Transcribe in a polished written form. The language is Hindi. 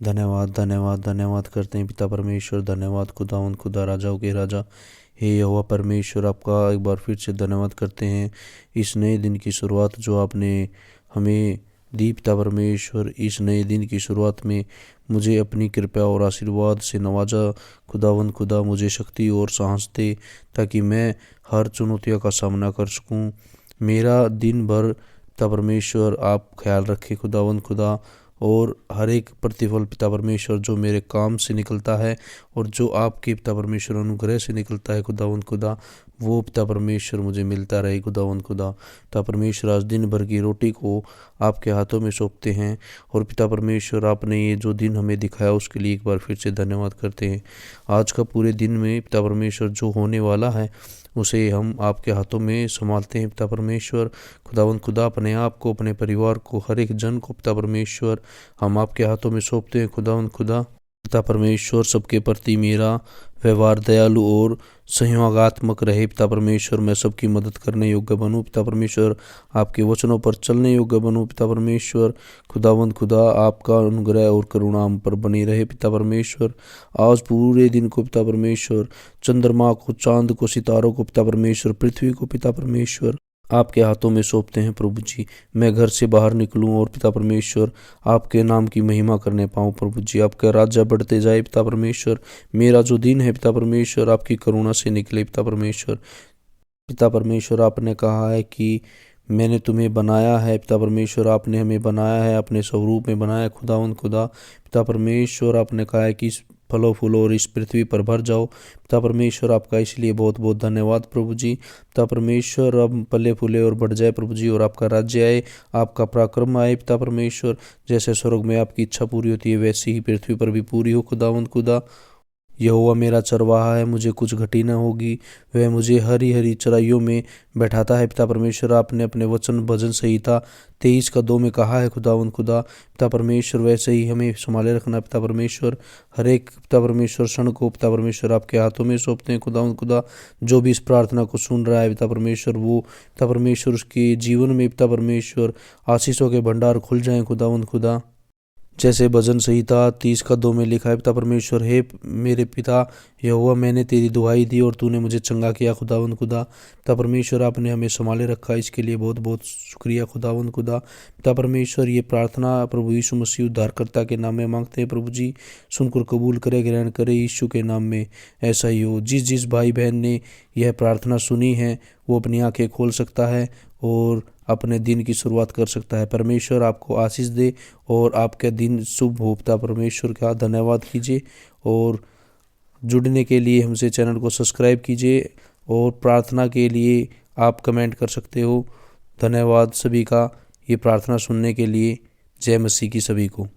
धन्यवाद धन्यवाद धन्यवाद करते हैं पिता परमेश्वर। धन्यवाद खुदावंद खुदा, राजाओं के राजा। हे यहोवा परमेश्वर, आपका एक बार फिर से धन्यवाद करते हैं इस नए दिन की शुरुआत जो आपने हमें दी पिता परमेश्वर। इस नए दिन की शुरुआत में मुझे अपनी कृपा और आशीर्वाद से नवाजा खुदावंद खुदा। मुझे शक्ति और साहस दे ताकि मैं हर चुनौतियों का सामना कर सकूं। मेरा दिन भर पिता परमेश्वर आप ख्याल रखें खुदावंद खुदा। और हर एक प्रतिफल पिता परमेश्वर जो मेरे काम से निकलता है और जो आपके पिता परमेश्वर अनुग्रह से निकलता है खुदावंद खुदा, वो पिता परमेश्वर मुझे मिलता रहे खुदावंद खुदा। पिता परमेश्वर, आज दिन भर की रोटी को आपके हाथों में सौंपते हैं। और पिता परमेश्वर, आपने ये जो दिन हमें दिखाया उसके लिए एक बार फिर से धन्यवाद करते हैं। आज का पूरे दिन में पिता परमेश्वर जो होने वाला है उसे हम आपके हाथों में संभालते हैं पिता परमेश्वर। खुदावंद खुदा, अपने आप को, अपने परिवार को, हर एक जन को पिता परमेश्वर हम आपके हाथों में सौंपते हैं खुदावंद खुदा। पिता परमेश्वर, सबके प्रति मेरा व्यवहार दयालु और सहयोगात्मक रहे पिता परमेश्वर। मैं सबकी मदद करने योग्य बनूं पिता परमेश्वर। आपके वचनों पर चलने योग्य बनूं पिता परमेश्वर। खुदावंद खुदा, आपका अनुग्रह और करुणा हम पर बनी रहे पिता परमेश्वर। आज पूरे दिन को पिता परमेश्वर, चंद्रमा को, चांद को, सितारों को पिता परमेश्वर, पृथ्वी को पिता परमेश्वर आपके हाथों में सौंपते हैं प्रभु जी। मैं घर से बाहर निकलूं और पिता परमेश्वर आपके नाम की महिमा करने पाऊं प्रभु जी। आपका राज्य बढ़ते जाए पिता परमेश्वर। मेरा जो दिन है पिता परमेश्वर आपकी करुणा से निकले पिता परमेश्वर। पिता परमेश्वर, आपने कहा है कि मैंने तुम्हें बनाया है पिता परमेश्वर। आपने हमें बनाया है, अपने स्वरूप में बनाया है खुदावंद खुदा। पिता परमेश्वर, आपने कहा है कि इस फलों फूलों और इस पृथ्वी पर भर जाओ पिता परमेश्वर। आपका इसलिए बहुत बहुत धन्यवाद प्रभु जी। पिता परमेश्वर, अब पले फूले और बढ़ जाए प्रभु जी, और आपका राज्य आए, आपका पराक्रम आए पिता परमेश्वर। जैसे स्वर्ग में आपकी इच्छा पूरी होती है वैसी ही पृथ्वी पर भी पूरी हो खुदावंद खुदा। यहोवा मेरा चरवाहा है, मुझे कुछ घटी न होगी। वह मुझे हरी हरी चराइयों में बैठाता है पिता परमेश्वर। आपने अपने वचन भजन संहिता 23:2 में कहा है खुदावंद खुदा। पिता परमेश्वर, वैसे ही हमें संभाले रखना पिता परमेश्वर। हर एक पिता परमेश्वर क्षण को पिता परमेश्वर आपके हाथों में सौंपते हैं खुदावंद खुदा। जो भी इस प्रार्थना को सुन रहा है पिता परमेश्वर, वो पिता परमेश्वर उसके जीवन में पिता परमेश्वर आशीषों के भंडार खुल जाएं खुदावंद खुदा। जैसे भजन संहिता 30:2 में लिखा है पिता परमेश्वर, हे मेरे पिता यहोवा, मैंने तेरी दुहाई दी और तूने मुझे चंगा किया खुदावंद खुदा। पिता परमेश्वर, आपने हमें संभाले रखा, इसके लिए बहुत बहुत शुक्रिया खुदावंद खुदा। पिता परमेश्वर, ये प्रार्थना प्रभु यीशु मसीह उद्धारकर्ता के नाम में मांगते हैं प्रभु जी। सुनकर कबूल करे, ग्रहण करे यीशु के नाम में, ऐसा ही हो। जिस जिस भाई बहन ने यह प्रार्थना सुनी है वो अपनी आंखें खोल सकता है और अपने दिन की शुरुआत कर सकता है। परमेश्वर आपको आशीष दे और आपका दिन शुभ हो पिता परमेश्वर का धन्यवाद कीजिए। और जुड़ने के लिए हमसे चैनल को सब्सक्राइब कीजिए और प्रार्थना के लिए आप कमेंट कर सकते हो। धन्यवाद सभी का ये प्रार्थना सुनने के लिए। जय मसीह की सभी को।